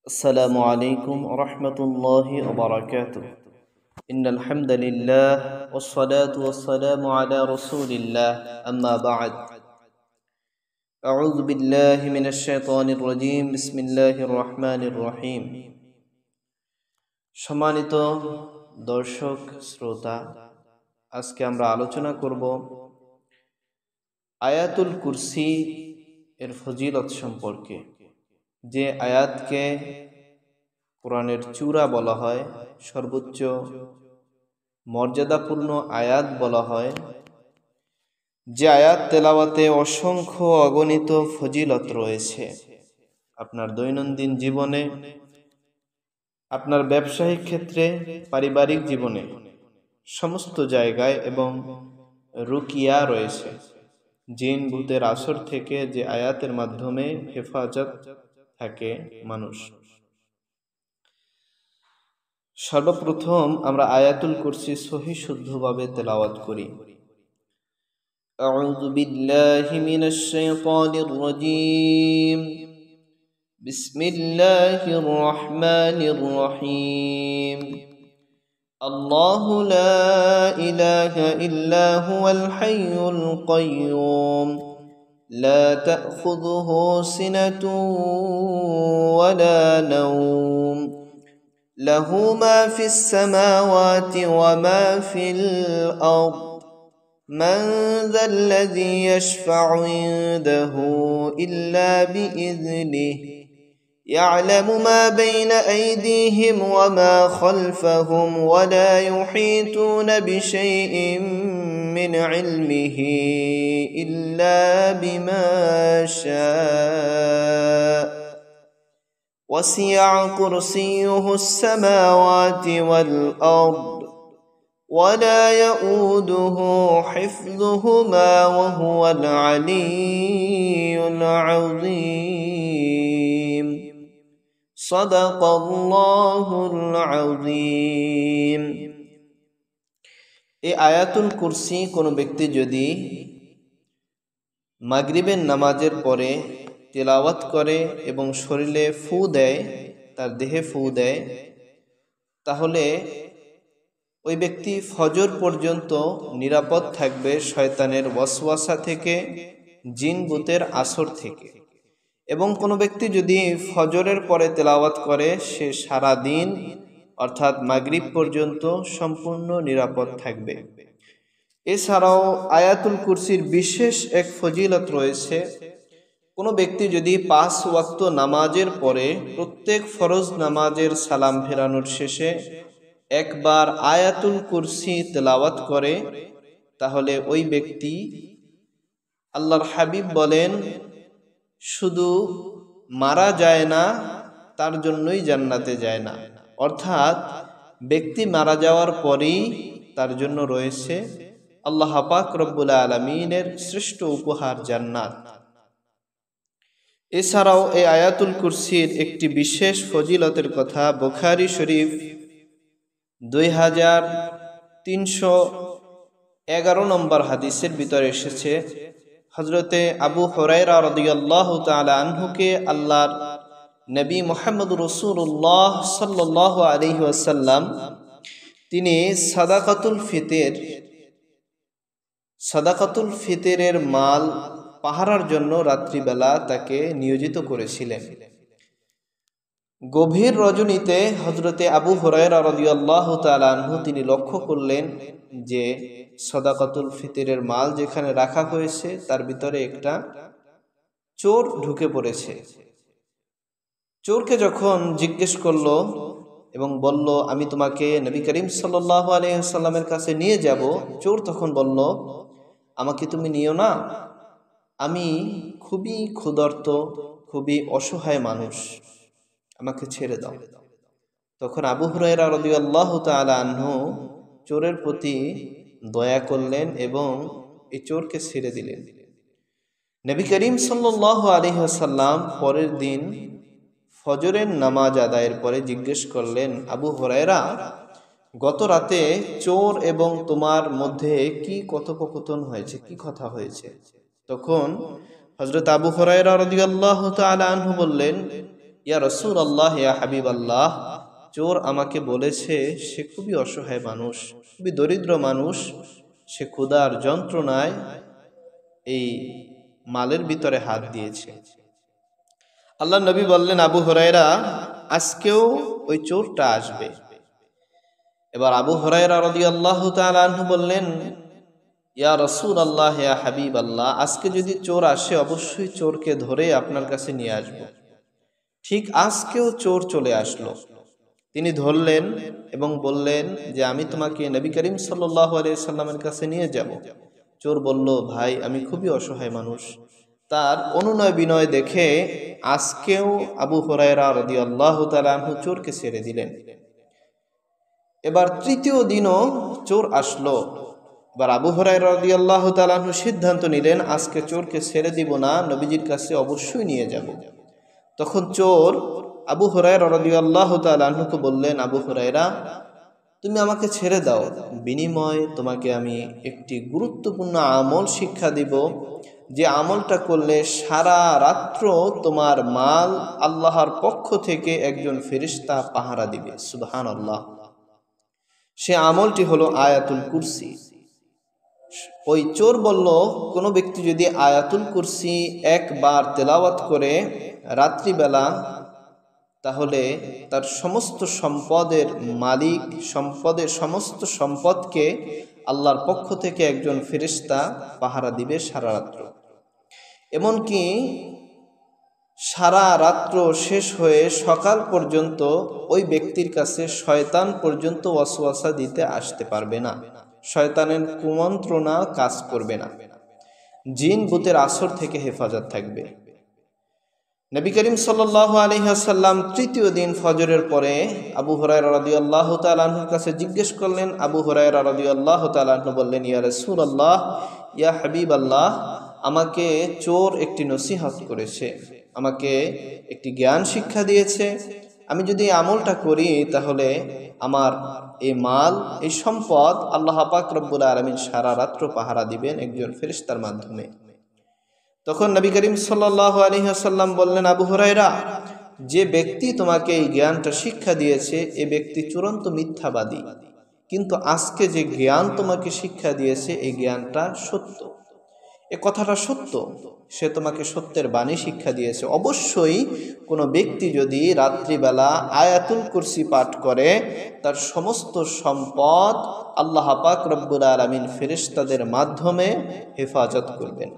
السلام عليكم ورحمة الله وبركاته. إن الحمد لله والصلاة والسلام على رسول الله أما بعد. أعوذ بالله من الشيطان الرجيم. بسم الله الرحمن الرحيم. সম্মানিত দর্শক শ্রোতা, আজকে আমরা আলোচনা করব আয়াতুল কুরসি এর ফজিলত সম্পর্কে। যে আয়াতকে কোরআনের চূড়া বলা হয়, সর্বোচ্চ মর্যাদাপূর্ণ আয়াত বলা হয়, যে আয়াত তেলাওয়াতে অসংখ্য অগণিত ফজিলত রয়েছে। আপনার দৈনন্দিন জীবনে, আপনার ব্যবসায়িক ক্ষেত্রে, পারিবারিক জীবনে, সমস্ত জায়গায় এবং রুকিয়া রয়েছে। জিন ভূতের আসর থেকে যে আয়াতের মাধ্যমে হেফাজত থাকে মানুষ। সর্বপ্রথম আমরা আয়াতুল কুরসি সহি শুদ্ধভাবে তেলাওয়াত করি। আউযু বিল্লাহি মিনাশ শাইতানির রাজীম। বিসমিল্লাহির রহমানির রহিম। আল্লাহু লা ইলাহা ইল্লা হুয়াল হাইয়ুল কাইয়্যুম لا تأخذه سنة ولا نوم له ما في السماوات وما في الأرض من ذا الذي يشفع عنده إلا بإذنه يعلم ما بين أيديهم وما خلفهم ولا يحيطون بشيء من علمه إلا بما شاء وسع كرسيه السماوات والأرض ولا يؤوده حفظهما وهو العلي العظيم صدق الله العظيم। এই আয়াতুল কুরসি কোনো ব্যক্তি যদি মাগরিবের নামাজের পরে তেলাওয়াত করে এবং শরীরে ফু দেয়, তার দেহে ফু দেয়, তাহলে ওই ব্যক্তি ফজর পর্যন্ত নিরাপদ থাকবে শয়তানের ওয়াসওয়াসা থেকে, জিন ভূতের আসর থেকে। এবং কোনো ব্যক্তি যদি ফজরের পরে তেলাওয়াত করে, সে সারা দিন অর্থাৎ মাগরিব পর্যন্ত সম্পূর্ণ নিরাপদ থাকবে। এছাড়াও আয়াতুল কুরসির বিশেষ এক ফজিলত রয়েছে। কোনো ব্যক্তি যদি 5 ওয়াক্ত নামাজের পরে প্রত্যেক ফরজ নামাজের সালাম ফেরানোর শেষে একবার আয়াতুল কুরসি তেলাওয়াত করে, তাহলে ওই ব্যক্তি, আল্লাহর হাবিব বলেন, শুধু মারা যায় না, তার জন্যই জান্নাতে যায় না। অর্থাৎ ব্যক্তি মারা যাওয়ার পরেই তার জন্য রয়েছে আল্লাহ পাক রব্বুল আলামিনের শ্রেষ্ঠ উপহার জান্নাত। এছাড়াও এই আয়াতুল কুরসির একটি বিশেষ ফজিলতের কথা বুখারী শরীফ 2311 নম্বর হাদিসের ভিতরে এসেছে। হযরতে আবু হুরায়রা রাদিয়াল্লাহু তাআলা আনহুকে আল্লাহর নবী মুহাম্মদ রাসূলুল্লাহ সাল্লাল্লাহু আলাইহি ওয়াসাল্লাম তিনি সাদাকাতুল ফিতরের মাল পাহারার জন্য রাত্রিবেলা তাকে নিয়োজিত করেছিলেন। গভীর রজনীতে হযরতে আবু হুরায়রা রাদিয়াল্লাহু তাআলা আনহু তিনি লক্ষ্য করলেন যে সাদাকাতুল ফিতরের মাল যেখানে রাখা হয়েছে তার ভিতরে একটা চোর ঢুকে পড়েছে। চোরকে যখন জিজ্ঞেস করলো এবং বলল, আমি তোমাকে নবী করিম সাল্লাল্লাহু আলাইহি ওয়াসাল্লামের কাছে নিয়ে যাব, চোর তখন বলল, আমাকে তুমি নিও না, আমি খুবই ক্ষুধার্ত, খুবই অসহায় মানুষ, আমাকে ছেড়ে দাও। তখন আবু হুরায়রা রাদিয়াল্লাহু তাআলা আনহু চোরের প্রতি দয়া করলেন এবং এই চোরকে ছেড়ে দিলেন। নবী করিম সাল্লাল্লাহু আলাইহি ওয়াসাল্লাম পরের দিন ফজরের নামাজ আদায়ের পরে জিজ্ঞেস করলেন, আবু হুরায়রা, গত রাতে চোর এবং তোমার মধ্যে কি কথোপকথন হয়েছে, কি কথা হয়েছে? তখন হযরত আবু হুরায়রা রাদিয়াল্লাহু তাআলা আনহু বললেন, ইয়া রাসূলুল্লাহ, ইয়া হাবিবাল্লাহ, চোর আমাকে বলেছে সে খুবই অসহায় মানুষ, খুবই দরিদ্র মানুষ, সে ক্ষুধার যন্ত্রণায় এই মালের ভিতরে হাত দিয়েছে। আল্লাহ নবী বললেন, আবু হুরায়রা, আজকেও ওই চোরটা আসবে। এবার আবু হুরায়রা রাদিয়াল্লাহু তাআলা আনহু বললেন, ইয়া রাসূলুল্লাহ, ইয়া হাবিবাল্লাহ, আজকে যদি চোর আসে অবশ্যই চোরকে ধরে আপনার কাছে নিয়ে আসব। ঠিক আজকেও চোর চলে আসলো। তিনি ধরলেন এবং বললেন যে আমি তোমাকে নবী করিম সাল্লাল্লাহু আলাইহি সাল্লামের কাছে নিয়ে যাব। চোর বলল, ভাই আমি খুবই অসহায় মানুষ। তার অনুনয় বিনয় দেখে আজকেও আবু হুরায়রা রাদিয়াল্লাহু তাআলা আনহু চোরকে ছেড়ে দিলেন। এবার তৃতীয় দিনও চোর আসলো। এবার আবু হুরায়রা রাদিয়াল্লাহু তাআলা আনহু সিদ্ধান্ত নিলেন, আজকে চোরকে ছেড়ে দিব না, নবীজির কাছে অবশ্যই নিয়ে যাব। তখন চোর আবু হুরায়রা রাদিয়াল্লাহু তাআলা আনহুকে বললেন, আবু হুরায়রা, তুমি আমাকে ছেড়ে দাও, বিনিময়ে তোমাকে আমি একটি গুরুত্বপূর্ণ আমল শিক্ষা দিব, যে আমলটা করলে সারা রাত্র তোমার মাল আল্লাহর পক্ষ থেকে একজন ফেরেশতা পাহারা দিবে। সুবহানাল্লাহ। সে আমলটি হলো আয়াতুল কুরসি। ওই চোর বলল, কোনো ব্যক্তি যদি আয়াতুল কুরসি একবার তেলাওয়াত করে রাত্রিবেলা, তাহলে তার সমস্ত সম্পদের মালিক, সম্পদের সমস্ত সম্পদকে আল্লাহর পক্ষ থেকে একজন ফেরেশতা পাহারা দিবে সারা রাত্র। এমনকি সারা রাত্র শেষ হয়ে সকাল পর্যন্ত ওই ব্যক্তির কাছে শয়তান পর্যন্ত ওয়াসওয়াসা দিতে আসতে পারবে না, শয়তানের কুমন্ত্রণা কাজ করবে না, জিন ভূতের আসর থেকে হেফাজত থাকবে। নবী করিম সাল্লাল্লাহু আলাইহি ওয়াসাল্লাম তৃতীয় দিন ফজরের পরে আবু হুরায়রা রাদিয়াল্লাহু তাআলা আনহুর কাছে জিজ্ঞেস করলেন। আবু হুরায়রা রাদিয়াল্লাহু তাআলা আনহু বললেন, ইয়া রাসূলুল্লাহ, ইয়া হাবিবাল্লাহ, আমাকে চোর একটি নসিহত করেছে, আমাকে একটি জ্ঞান শিক্ষা দিয়েছে। আমি যদি আমলটা করি তাহলে আমার এই মাল, এই সম্পদ আল্লাহ পাক রব্বুল আলামিন সারা রাত্র পাহারা দিবেন একজন ফেরেশতার মাধ্যমে। তখন নবী করিম সাল্লাল্লাহু আলাইহি ওয়াসাল্লাম বললেন, আবু হুরায়রা, যে ব্যক্তি তোমাকে এই জ্ঞানটা শিক্ষা দিয়েছে এ ব্যক্তি চূড়ান্ত মিথ্যাবাদী, কিন্তু আজকে যে জ্ঞান তোমাকে শিক্ষা দিয়েছে এই জ্ঞানটা সত্য, এ কথাটা সত্য, সে তোমাকে সত্যের বাণী শিক্ষা দিয়েছে। অবশ্যই কোনো ব্যক্তি যদি রাত্রিবেলা আয়াতুল কুরসি পাঠ করে তার সমস্ত সম্পদ আল্লাহ পাক রব্বুল আলামিন ফেরেশতাদের মাধ্যমে হেফাজত করবেন।